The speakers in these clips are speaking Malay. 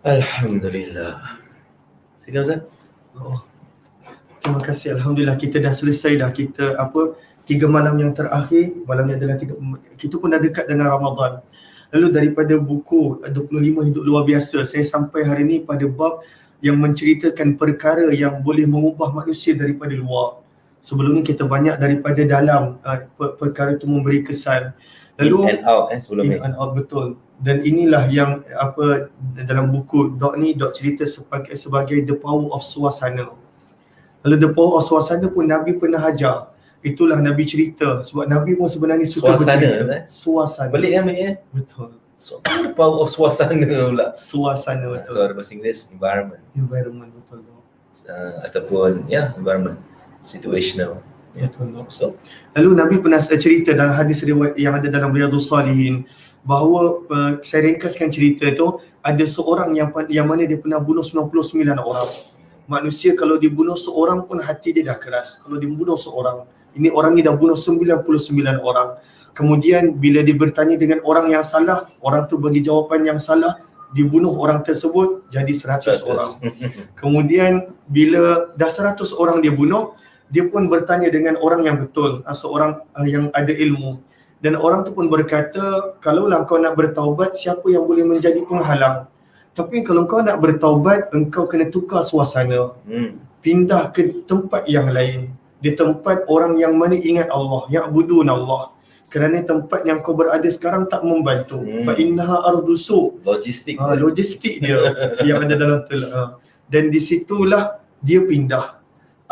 Alhamdulillah. Silakan Ustaz. Oh, terima kasih. Alhamdulillah kita dah selesai dah. Kita 3 malam yang terakhir. Malam ni adalah kita pun dah dekat dengan Ramadan. Lalu daripada buku 25 Hidup Luar Biasa, saya sampai hari ni pada bab yang menceritakan perkara yang boleh mengubah manusia daripada luar. Sebelum ni kita banyak daripada dalam, perkara itu memberi kesan. Lalu In and out sebelum ni. in and out, betul. Dan inilah yang dalam buku Dok cerita sebagai the power of suasana. Lalu the power of suasana pun Nabi pernah ajar. Itulah Nabi cerita, sebab Nabi pun sebenarnya suka bercerita. Suasana. Balik kan punya? Betul. So, power of suasana pula. Suasana, betul. Kalau ada bahasa Inggeris, environment. Environment, betul. Ataupun environment, situational. Betul. So, lalu Nabi pernah cerita dalam hadis riwayat yang ada dalam Riyadhus Salihin, bahawa saya ringkaskan cerita tu, ada seorang yang mana dia pernah bunuh 99 orang. Manusia kalau dibunuh seorang pun hati dia dah keras. Kalau dibunuh seorang, ini orang ni dah bunuh 99 orang. Kemudian bila dia bertanya dengan orang yang salah, orang tu bagi jawapan yang salah, dibunuh orang tersebut jadi 100 orang. Kemudian bila dah 100 orang dia bunuh, dia pun bertanya dengan orang yang betul, seorang yang ada ilmu. Dan orang tu pun berkata, kalaulah kau nak bertaubat, siapa yang boleh menjadi penghalang? Tapi kalau kau nak bertaubat, engkau kena tukar suasana. Pindah ke tempat yang lain. Di tempat orang yang mana ingat Allah, ya'budun Allah. Kerana tempat yang kau berada sekarang tak membantu. Fa innaha ardusu. Logistik. Logistik dia yang ada dalam dan di situlah dia pindah.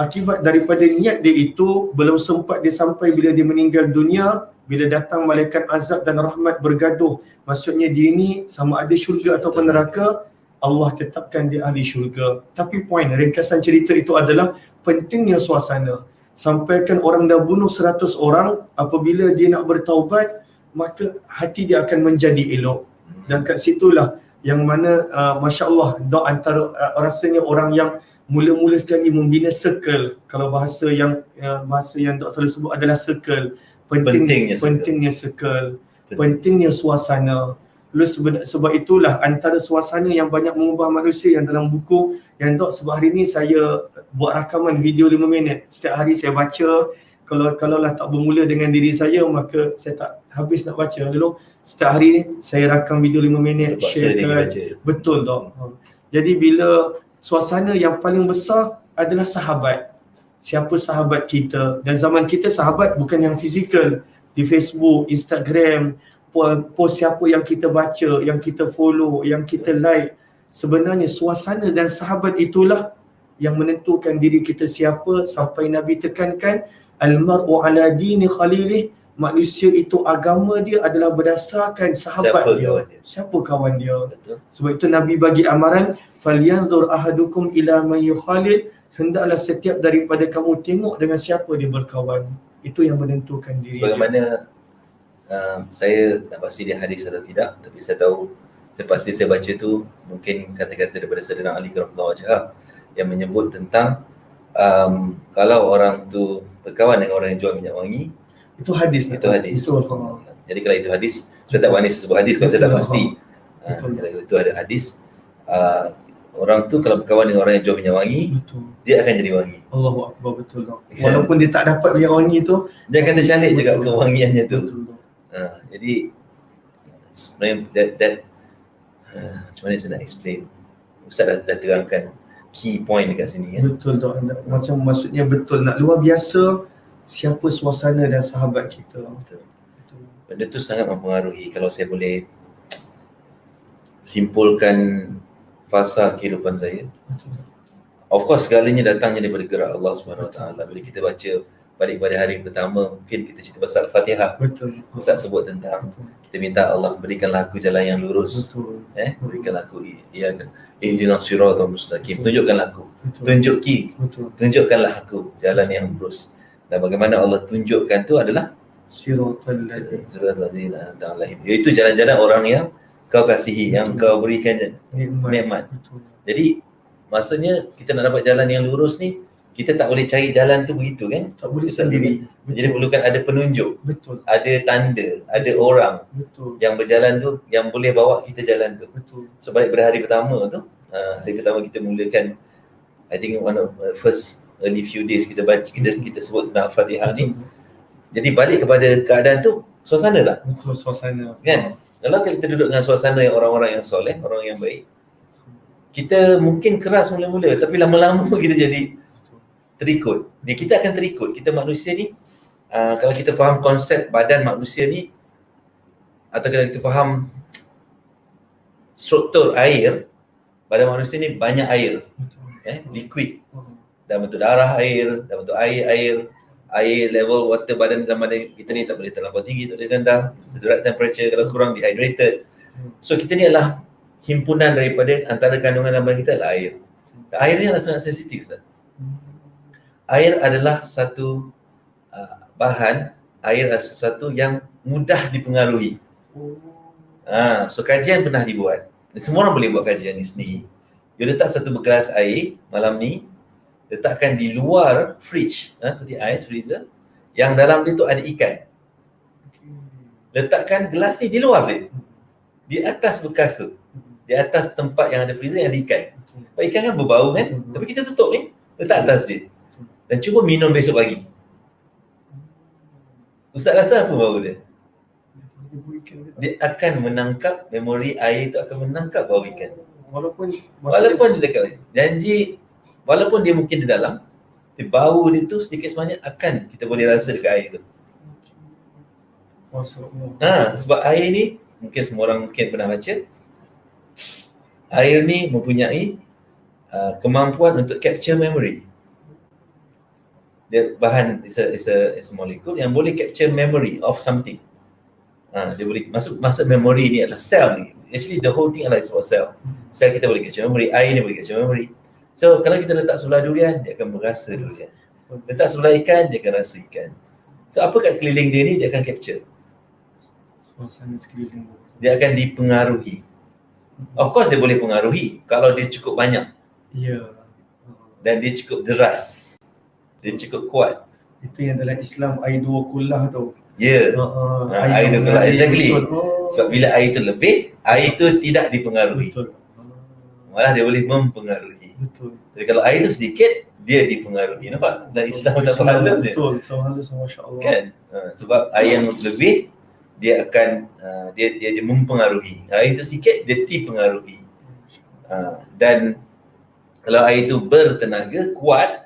Akibat daripada niat dia itu, belum sempat dia sampai bila dia meninggal dunia, bila datang malaikat azab dan rahmat bergaduh, maksudnya dia ni sama ada syurga ataupun neraka, Allah tetapkan dia ahli syurga. Tapi poin ringkasan cerita itu adalah pentingnya suasana. Sampaikan orang dah bunuh 100 orang, apabila dia nak bertaubat, maka hati dia akan menjadi elok. Dan kat situlah yang mana Masya Allah, antara rasanya orang yang mula-mula sekali membina circle. Kalau bahasa yang Dr. selalu sebut adalah circle. Pentingnya circle, pentingnya suasana. Lalu sebab itulah antara suasana yang banyak mengubah manusia yang dalam buku yang sebab hari ni saya buat rakaman video 5 minit. Setiap hari saya baca. Kalaulah tak bermula dengan diri saya, maka saya tak habis nak baca. Lalu setiap hari saya rakam video 5 minit, sharekan. Betul Dok. Jadi bila suasana yang paling besar adalah sahabat. Siapa sahabat kita? Dan zaman kita sahabat bukan yang fizikal. Di Facebook, Instagram, post siapa yang kita baca, yang kita follow, yang kita like. Sebenarnya suasana dan sahabat itulah yang menentukan diri kita siapa, sampai Nabi tekankan al-mar'u ala dini khalilih, manusia itu agama dia adalah berdasarkan sahabat siapa kawan dia. Betul. Sebab itu Nabi bagi amaran falyanzur ahadukum ila man yukhalil, hendaklah setiap daripada kamu tengok dengan siapa dia berkawan. Itu yang menentukan diri. Sebagaimana saya tak pasti dia hadis atau tidak, tapi saya pasti saya baca tu mungkin kata-kata daripada Sayyidina Ali radhiyallahu anhu yang menyebut tentang kalau orang tu berkawan dengan orang yang jual minyak wangi, itu hadis. Betul. Jadi kalau itu hadis, saya tak berani sebut hadis kalau saya tak pasti. Kalau itu ada hadis, orang tu kalau berkawan dengan orang yang jual minyak wangi, dia akan jadi wangi. Allahu Akbar, betul Dok. Walaupun dia tak dapat minyak wangi tu, dia akan tercalik juga kewangiannya tu. Jadi sebenarnya macam mana saya nak explain? Ustaz dah terangkan key point dekat sini kan. Betul Dok. Macam maksudnya betul, nak luar biasa siapa suasana dan sahabat kita. Betul. Benda tu sangat mempengaruhi. Kalau saya boleh simpulkan fasa kehidupan saya. Of course segalanya datangnya daripada gerak Allah Subhanahu Wa Taala. Bila kita baca balik pada hari pertama, mungkin kita cerita pasal Al-Fatihah. Betul. Ustaz sebut tentang kita minta Allah berikanlah aku jalan yang lurus. Betul. Berikanlah aku ihdinas siratal mustaqim. Tunjukkanlah aku. Tunjukkanlah aku jalan yang lurus. Dan bagaimana Allah tunjukkan tu adalah siratal ladzina an'amta 'alaihim. Iaitu jalan-jalan orang yang kau kasihi, yang kau berikan nikmat. Jadi maksudnya kita nak dapat jalan yang lurus ni, Kita tak boleh cari jalan tu begitu kan? Tak boleh Kita sendiri. Jadi perlukan ada penunjuk, Betul. ada tanda, ada orang Betul. yang berjalan tu, yang boleh bawa kita jalan tu. Betul. So balik pada hari pertama tu, hari pertama kita mulakan, I think one of first early few days kita baca, kita sebut tentang Al-Fatihah ni. Jadi balik kepada keadaan tu, suasana tak? Betul, suasana. Kan? Kalau kita duduk dengan suasana yang orang-orang yang soleh, orang yang baik, kita mungkin keras mula-mula, tapi lama-lama kita jadi terikut. Kita akan terikut. Kita manusia ni, kalau kita faham konsep badan manusia ni, atau kalau kita faham struktur air, badan manusia ni banyak air, liquid, dalam bentuk darah air, dalam bentuk air level water dalam badan kita ni tak boleh terlampau tinggi, tak boleh rendah, right temperature, kalau kurang dehydrated. So kita ni adalah himpunan daripada antara kandungan dalam badan kita adalah air. Air ni adalah sangat sensitif, Ustaz. Air adalah satu bahan, air adalah sesuatu yang mudah dipengaruhi. So kajian pernah dibuat. Semua orang boleh buat kajian ni sendiri. You letak satu bekas air malam ni, letakkan di luar fridge, seperti ais, freezer, yang dalam dia tu ada ikan. Letakkan gelas ni di luar dia. Di atas bekas tu. Di atas tempat yang ada freezer yang ada ikan. Ikan kan berbau kan? Tapi kita tutup ni, letak atas dia. Dan cuba minum besok pagi. Ustaz rasa apa bau dia? Dia akan menangkap, memori air itu akan menangkap bau ikan. Walaupun dia dekat, janji, walaupun dia mungkin di dalam, tapi bau dia tu sedikit sebanyak akan kita boleh rasa dekat air tu. Sebab air ni, mungkin semua orang mungkin pernah baca, air ni mempunyai kemampuan untuk capture memory. Dia bahan is a molecule yang boleh capture memory of something. Dia boleh masuk memory ni adalah sel ni. Actually the whole thing adalah about cell. Sel kita boleh capture memory, air ni boleh capture memory. So kalau kita letak sebelah durian, dia akan merasa durian. Letak sebelah ikan, dia akan rasa ikan. So apa kat keliling dia ni, dia akan capture. Suasana sekeliling. Dia akan dipengaruhi. Of course dia boleh pengaruhi kalau dia cukup banyak. Ya. Dan dia cukup deras. Dia cukup kuat. Itu yang dalam Islam air dua kulah tu. Ya. Air dua kulah, exactly. Sebab bila air tu lebih, air tu tidak dipengaruhi. Betul. Malah dia boleh mempengaruhi. Betul. Tapi kalau air tu sedikit, dia dipengaruhi. Nampak? Dan Islam tak halus. Betul, halus, masya-Allah. Kan? Sebab air yang lebih, dia akan dia mempengaruhi. Air tu sikit, dia dipengaruhi. Dan kalau air tu bertenaga, kuat,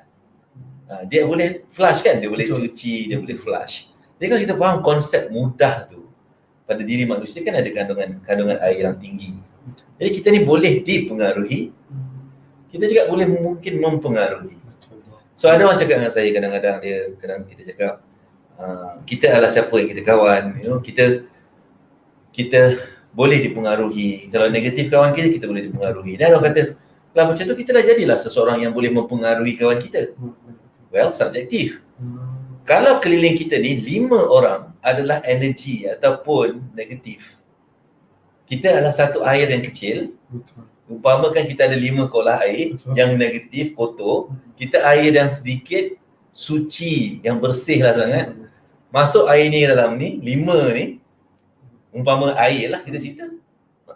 dia boleh flush kan? Dia boleh cuci, dia boleh flush. Jadi kalau kita faham konsep mudah tu, pada diri manusia kan ada kandungan air yang tinggi. Jadi kita ni boleh dipengaruhi, kita juga boleh mungkin mempengaruhi. So ada orang cakap dengan saya kadang-kadang, kita cakap, kita adalah siapa yang kita kawan, kita boleh dipengaruhi. Kalau negatif kawan kita boleh dipengaruhi. Dan orang kata, kalau macam tu kita dah jadilah seseorang yang boleh mempengaruhi kawan kita. Well, subjektif. Kalau keliling kita ni 5 orang adalah energi ataupun negatif, kita adalah satu air yang kecil. Umpamakan kita ada 5 kolah air yang negatif, kotor, kita air yang sedikit, suci, yang bersih lah sangat. Masuk air ni dalam ni, 5 ni, umpama air lah kita cerita.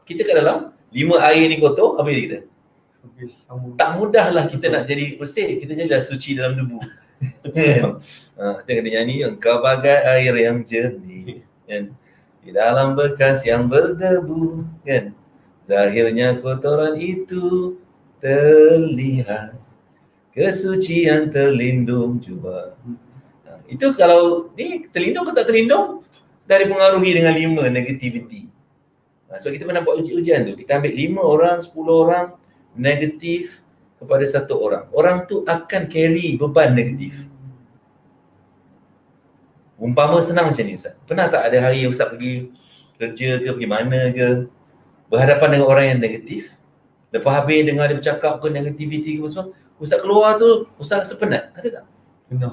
Kita kat dalam, 5 air ni kotor, apa jadi kita? Tak mudahlah kita nak jadi bersih, kita jadilah suci dalam debu. Kita kena nyanyi, engkau bagai air yang jernih, kan? Di dalam bekas yang berdebu, kan? Zahirnya kotoran itu terlihat, kesucian terlindung juga. Itu kalau ni terlindung ke tak terlindung, dari pengaruhi dengan 5 negativity. Sebab kita pernah buat ujian tu, kita ambil 5 orang, 10 orang negatif kepada 1 orang. Orang tu akan carry beban negatif. Umpama senang macam ni, Ustaz. Pernah tak ada hari Ustaz pergi kerja ke, pergi mana ke, berhadapan dengan orang yang negatif, lepas habis dengar dia bercakap ke negativity ke semua, Ustaz keluar tu, Ustaz rasa penat? Ada tak? Pernah.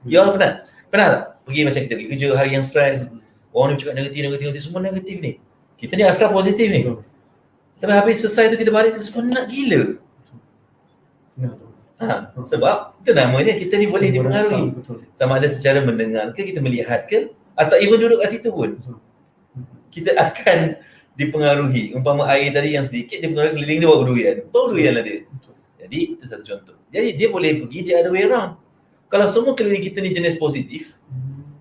Ya, penat? Pernah tak? Pergi macam kita pergi kerja hari yang stres, orang ni bercakap negatif, semua negatif ni. Kita ni asal positif ni. Tapi habis selesai tu kita balik tu penat gila. Sebab itu namanya kita ni boleh dipengaruhi. Sama ada secara mendengar ke, kita melihat ke, atau even duduk kat situ pun. Kita akan dipengaruhi. Umpama air tadi yang sedikit, dia pengaruhi keliling dia bawa durian lah dia. Jadi itu satu contoh. Jadi dia boleh pergi the other way around. Kalau semua keliling kita ni jenis positif,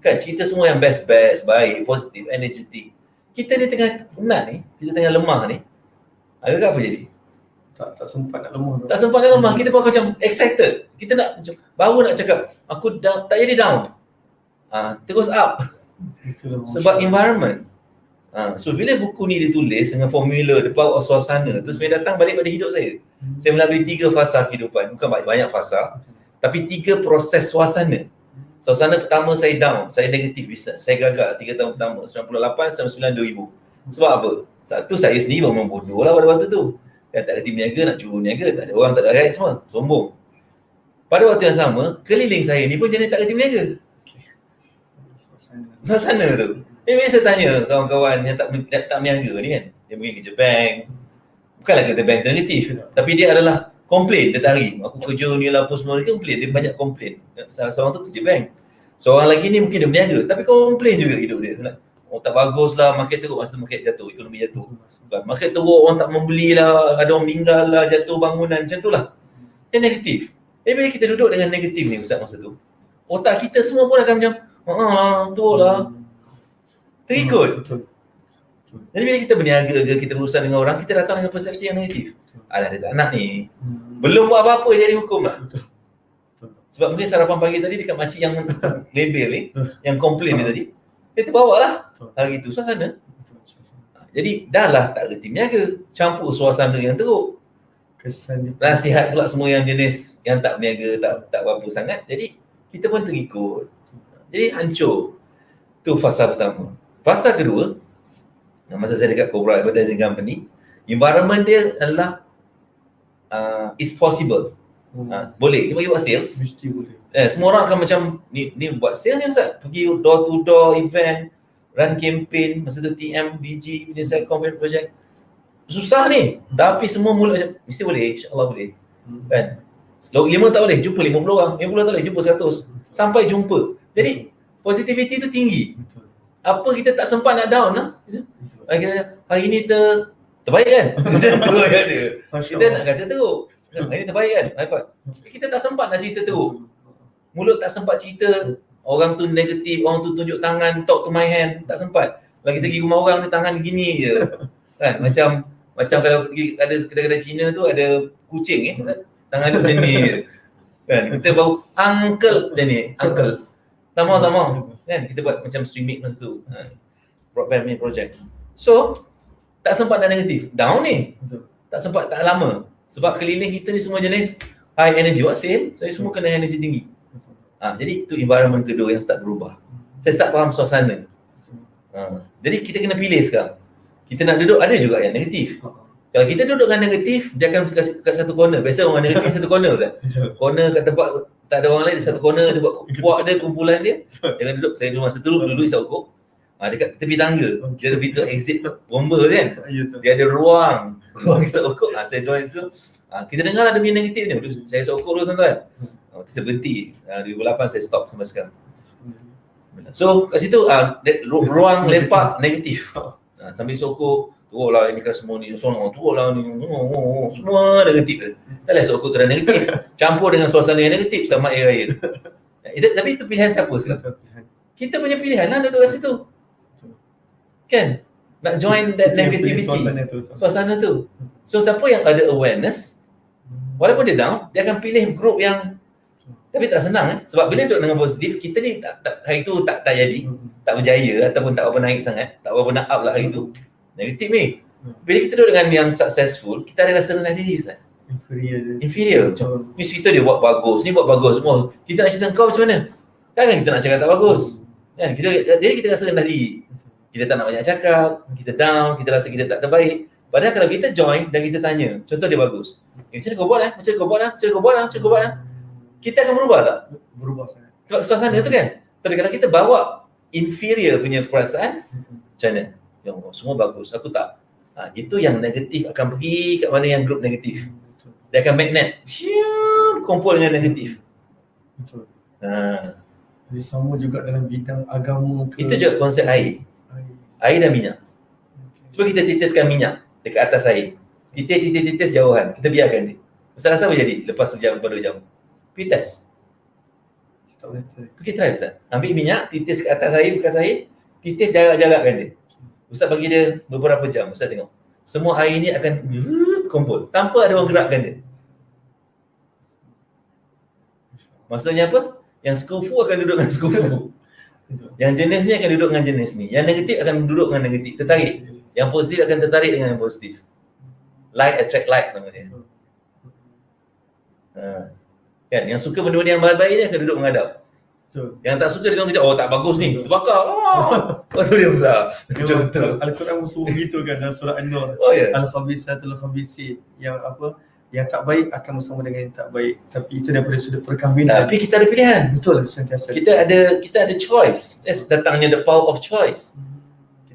kan kita semua yang best, baik, positif, energetik. Kita ni tengah penat ni, kita tengah lemah ni. Agak apa jadi? Tak sempat nak lemah. Tak sempat nak lemah, kita pun macam excited. Kita nak macam baru nak cakap, aku dah tak jadi down. Terus up. Sebab environment. So bila buku ni ditulis dengan formula the power of suasana tu sebenarnya datang balik pada hidup saya. Saya melalui 3 fasa kehidupan, bukan banyak fasa, tapi 3 proses suasana. Suasana pertama saya down, saya negatif business, saya gagal 3 tahun pertama, 98, 99, 2000. Sebab apa? Satu, saya sendiri memang bodoh lah pada waktu tu. Yang tak kerti berniaga, nak curu berniaga, tak ada orang, tak ada rakyat semua, sombong. Pada waktu yang sama, keliling saya ni pun jenis tak kerti berniaga. Suasana tu. Bila saya tanya kawan-kawan yang tak berniaga ni kan, dia pergi kerja bank, bukanlah kata bank tu negatif, tapi dia adalah komplain dia tak hari. Aku kerja ni lah apa semua, dia komplain, dia banyak komplain. Seorang tu kerja bank, seorang lagi ni mungkin dia berniaga, tapi komplain juga hidup dia. Oh tak bagus lah, market teruk, masa tu market jatuh, ekonomi jatuh. Market teruk, orang tak membeli lah, ada orang meninggal lah, jatuh bangunan, macam tu lah. Dia negatif. Bila kita duduk dengan negatif ni Ustaz masa tu, otak kita semua pun akan macam, teruk lah. Terikut. Jadi bila kita berniaga ke, kita berurusan dengan orang, kita datang dengan persepsi yang negatif. Alah dia tak nak ni. Belum buat apa-apa dia dihukum lah. Sebab mungkin sarapan pagi tadi dekat makcik yang label ni, yang komplain dia tadi, dia terbawa lah hari tu suasana. Jadi dah lah tak reti berniaga, campur suasana yang teruk. Nasihat pula semua yang jenis yang tak berniaga, tak berapa sangat. Jadi kita pun terikut. Jadi hancur. Tu fasa pertama. Fasa kedua, masa saya dekat Cobra Advertising Company, environment dia adalah is possible. Boleh, kita pergi buat sales. Mesti boleh. Semua orang akan macam, ni buat sales ni Ustaz. Pergi door to door event, run campaign, masa tu TM, DG, Indonesia Campaign Project. Susah ni, tapi semua mula macam, mesti boleh, insyaAllah boleh. Kan? 5 tak boleh, jumpa 50 orang. 50 tak boleh, jumpa 100. Sampai jumpa. Jadi, positivity tu tinggi. Apa kita tak sempat nak down lah. Kita hari ni terbaik kan? Macam tu kan dia. Kita nak kata teruk. Hari ni terbaik kan? Kita tak sempat nak cerita teruk. Mulut tak sempat cerita orang tu negatif, orang tu tunjuk tangan, talk to my hand, tak sempat. Kalau kita pergi rumah orang ni tangan gini je. Kan? Macam kalau pergi ada kedai-kedai Cina tu ada kucing tangan dia macam ni je. Kan? Kita baru uncle macam ni, uncle. Tak mau. Kan? Kita buat macam streaming masa tu. Broadband ni project. So, tak sempat dah negatif. Down ni. Tak sempat, tak lama. Sebab keliling kita ni semua jenis high energy. Buat sale, saya semua kena energy tinggi. Jadi itu environment kedua yang start berubah. Saya start faham suasana. Jadi kita kena pilih sekarang. Kita nak duduk, ada juga yang negatif. Kalau kita duduk dengan negatif, dia akan kat satu corner. Biasa orang negatif satu corner Ustaz. Corner kat tempat tak ada orang lain, di satu corner dia buat puak dia, kumpulan dia. Dia akan duduk, saya dulu masa tu duduk isap rokok. Dekat tepi tangga. Dia ada pintu exit bomber kan. Dia ada ruang isap rokok. Saya join situ. Kita dengar ada punya negatif ni. Saya isap rokok dulu tuan-tuan. Saya berhenti. 2008 saya stop sampai sekarang. So kat situ ruang lepak negatif. Sambil isap rokok, teruk lah ini kan semua ni, teruk lah ni, semua negatif. Tak lah isap rokok tu dah negatif. Campur dengan suasana yang negatif sama air. Tapi itu pilihan siapa sekarang? Kita punya pilihan lah duduk kat situ. Kan? Nak join that negativity. Suasana tu. So siapa yang ada awareness, walaupun dia down, dia akan pilih group yang, tapi tak senang sebab bila duduk dengan positif, kita ni hari tu tak jadi, tak berjaya ataupun tak apa naik sangat, tak apa nak up lah hari tu. Negatif ni. Bila kita duduk dengan yang successful, kita ada rasa rendah diri Ustaz. Inferior. Ni cerita dia buat bagus, ni buat bagus semua. Kita nak cerita kau macam mana? Kan kita nak cakap tak bagus. Kan? Jadi kita rasa rendah diri. Kita tak nak banyak cakap, kita down, kita rasa kita tak terbaik. Padahal kalau kita join dan kita tanya, contoh dia bagus. Macam mana kau buat macam kau buat lah. Kita akan berubah tak? Berubah sangat. Sebab suasana tu kan. Tapi kalau kita bawa inferior punya perasaan, macam mana? Yang semua bagus, aku tak. Itu yang negatif akan pergi kat mana yang grup negatif. Dia akan magnet. berkumpul dengan negatif. Betul. Ha. Jadi sama juga dalam bidang agama ke. Itu juga konsep air. Air dan minyak. Cuba kita titiskan minyak dekat atas air. Titis jauhan. Kita biarkan dia. Rasa apa jadi lepas sejam atau 2 jam? Pergi test. Tak boleh. Pergi try Ustaz. Ambil minyak, titis kat atas air, bekas air, titis jarak-jarakkan dia. Ustaz bagi dia beberapa jam. Ustaz tengok. Semua air ni akan kumpul tanpa ada orang gerakkan dia. Maksudnya apa? Yang sekufu akan duduk dengan sekufu. Yang jenis ni akan duduk dengan jenis ni. Yang negatif akan duduk dengan negatif. Tertarik. Yang positif akan tertarik dengan yang positif. Like attract likes namanya. Kan? Yang suka benda-benda yang baik-baik ni akan duduk menghadap. Betul. Yang tak suka dia tengok kejap, oh tak bagus ni, terbakar. Lepas tu dia pula. Contoh. Al-Quran suruh gitu kan dalam surah An-Nur. Oh ya. Al-khabithatul khabithin. Yang apa? Yang tak baik akan bersama dengan yang tak baik. Tapi itu daripada sudut perkahwinan. Tapi kita ada pilihan. Betul sentiasa. Kita ada choice. That's datangnya the power of choice.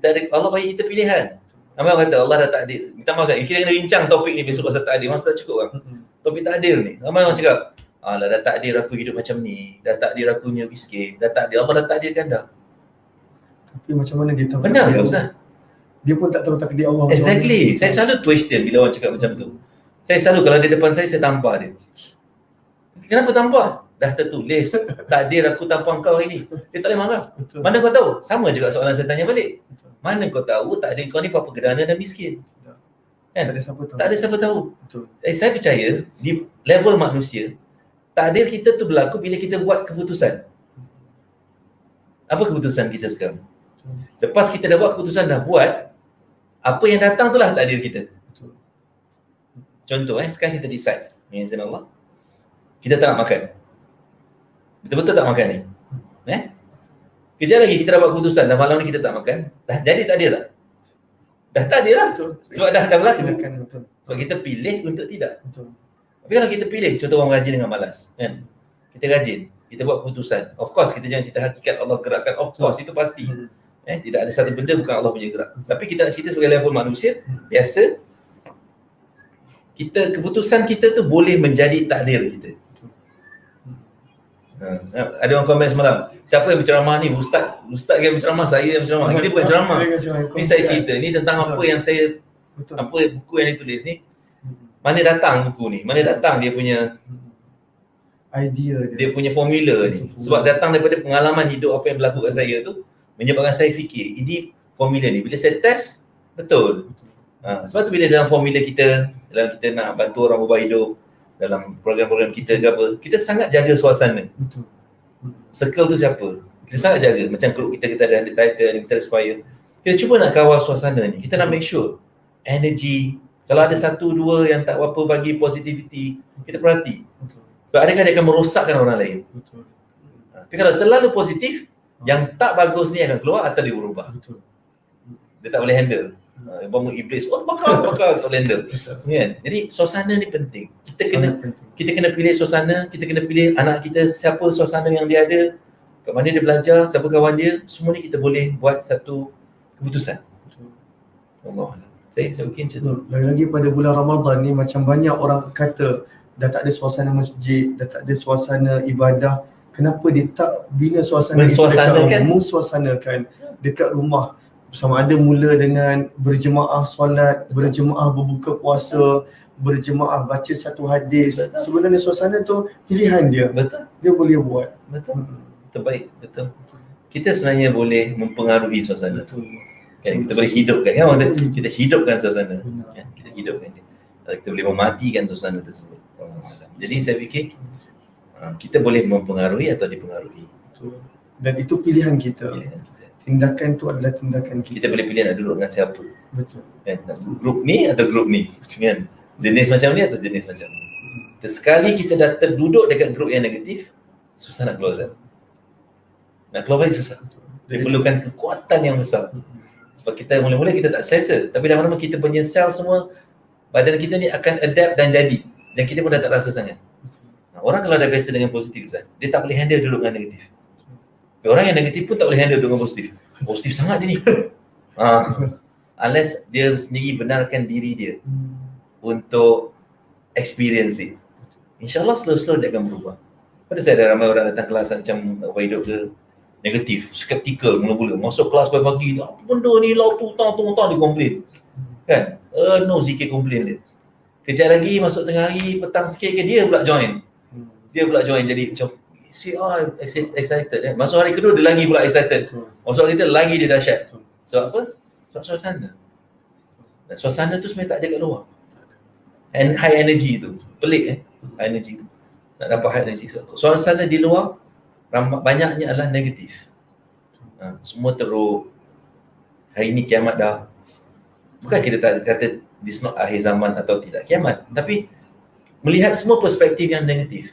Allah bagi kita pilihan. Namanya orang kata Allah dah takdir. Minta maaf kan, kita kena bincang topik ni besok pasal takdir. Masa tak cukup kan? Topik takdir ni. Ramai orang cakap, alah dah takdir aku hidup macam ni. Dah takdir aku punya miskin. Dah takdir, Allah dah takdirkan dah. Tapi macam mana dia tahu? Benar ke Ustaz? Dia pun tak tahu takdir Allah. Exactly. Saya selalu question bila orang cakap macam tu. Saya selalu kalau dia depan saya tampar dia. Kenapa tampar? Dah tertulis takdir aku tampar kau hari ni. Dia tak boleh marah. Betul. Mana kau tahu? Sama juga soalan saya tanya balik. Mana kau tahu takdir kau ni papa gerhana dan miskin? Kan? Tak ada siapa tahu. Tak ada siapa tahu. Betul. Saya percaya di level manusia, takdir kita tu berlaku bila kita buat keputusan. Apa keputusan kita sekarang? Lepas kita dah buat keputusan, dah buat, apa yang datang tu lah takdir kita. Betul. Contoh sekarang kita decide, dengan izin Allah, kita tak nak makan. Betul-betul tak makan ni. Kejap lagi kita dah buat keputusan, dah malam ni kita tak makan. Dah jadi takdir tak? Dah takdir lah. Betul. Sebab dah berlaku. Betul. Sebab kita pilih untuk tidak. Betul. Tapi kalau kita pilih, contoh orang rajin dengan malas, kan? Kita rajin, kita buat keputusan. Of course, kita jangan cerita hakikat Allah gerakkan. Of course, itu pasti. Tidak ada satu benda bukan Allah punya gerak. Tapi kita nak cerita sebagai level manusia, biasa, keputusan kita tu boleh menjadi takdir kita. Ada orang komen semalam, siapa yang berceramah ni? Ustaz yang berceramah, saya yang berceramah. Ini bukan ceramah. Ni saya cerita, ni tentang apa yang saya, apa buku yang ditulis ni. Mana datang buku ni? Mana datang dia punya idea dia punya formula ni? Sebab datang daripada pengalaman hidup apa yang berlaku kat saya tu, menyebabkan saya fikir, ini formula ni. Bila saya test, betul. Sebab tu bila dalam formula kita, dalam kita nak bantu orang ubah hidup, dalam program-program kita ke apa, kita sangat jaga suasana. Betul. Circle tu siapa? Kita sangat jaga. Macam group kita ada title, kita aspire. Kita cuba nak kawal suasana ni. Kita nak make sure energy, kalau ada satu dua yang tak apa bagi positivity, kita perhati. Betul. Sebab adakah dia akan merosakkan orang lain. Betul. Tapi kalau terlalu positif, yang tak bagus ni akan keluar atau dia berubah. Betul. Dia tak boleh handle. Bangun iblis, bakar, tak boleh handle. Kan? Jadi suasana ni penting. Kita kena pilih suasana, kita kena pilih anak kita, siapa suasana yang dia ada, kat mana dia belajar, siapa kawan dia, semua ni kita boleh buat satu keputusan. Allah. Saya mungkin macam tu. Lagi-lagi pada bulan Ramadan ni macam banyak orang kata dah tak ada suasana masjid, dah tak ada suasana ibadah. Kenapa dia tak bina suasana mensuasanakan dekat rumah? Sama ada mula dengan berjemaah solat, berjemaah berbuka puasa, berjemaah baca satu hadis. Betul. Sebenarnya suasana tu pilihan dia. Betul. Dia boleh buat. Betul. Terbaik. Betul. Kita sebenarnya boleh mempengaruhi suasana. Betul. Kan? Kita boleh hidupkan. Kan? Kita hidupkan suasana. Kan? Kita hidupkan dia. Kita boleh mematikan suasana tersebut. Jadi saya fikir kita boleh mempengaruhi atau dipengaruhi. Betul. Dan itu pilihan kita. Pilihan kita. Tindakan tu adalah tindakan kita. Kita boleh pilih nak duduk dengan siapa. Betul. Kan? Nak grup ni atau grup ni. Kan? Jenis macam ni atau jenis macam ni. Sekali kita dah terduduk dekat grup yang negatif, susah nak keluar Zat. Nak keluar balik susah. Dia perlukan kekuatan yang besar. Sebab kita mula-mula kita tak selesa. Tapi lama-lama kita punya sel semua, badan kita ni akan adapt dan jadi. Dan kita pun dah tak rasa sangat. Orang kalau dah biasa dengan positif Zat, dia tak boleh handle duduk dengan negatif. Orang yang negatif pun tak boleh handle dengan positif. Positif sangat dia ni. Unless dia sendiri benarkan diri dia untuk experience it. InsyaAllah slow-slow dia akan berubah. Lepas tu saya ada ramai orang datang kelas macam apa hidup ke negatif, skeptikal mula-mula. Masuk kelas pagi-pagi, apa benda ni lah, tutang dia komplain. Kan? No zikir komplain dia. Kejap lagi masuk tengah hari, petang sikit ke dia pula join. Dia pula join jadi macam excited kan. Masuk hari kedua dia lagi pula excited. Masuk hari kita lagi dia dahsyat. Sebab apa? Sebab suasana. Dan suasana tu sebenarnya tak ada kat luar. And high energy tu. Pelik high energy tu. Tak dapat high energy. Suasana di luar banyaknya adalah negatif. Semua teruk. Hari ni kiamat dah. Bukan kita tak kata this not akhir zaman atau tidak kiamat, tapi melihat semua perspektif yang negatif.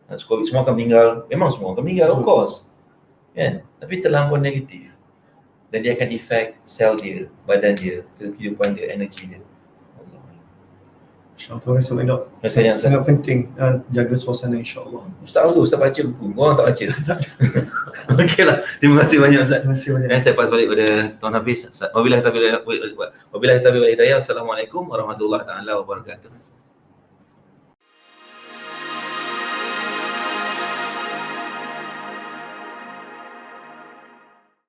COVID semua akan meninggal, memang semua akan meninggal, of course. Kan? Tapi terlampau negatif. Dan dia akan effect sel dia, badan dia, kehidupan dia, energi dia. InsyaAllah. Terima kasih banyak Dok. Terima kasih banyak, Ustaz. Sangat penting jaga suasana insyaAllah. Ustaz baca buku, korang tak baca. Okeylah, terima kasih banyak Ustaz. Terima kasih banyak. Dan saya pas balik pada Tuan Hafiz. Wabillahi taufiq wal hidayah. Assalamualaikum warahmatullahi taala wabarakatuh.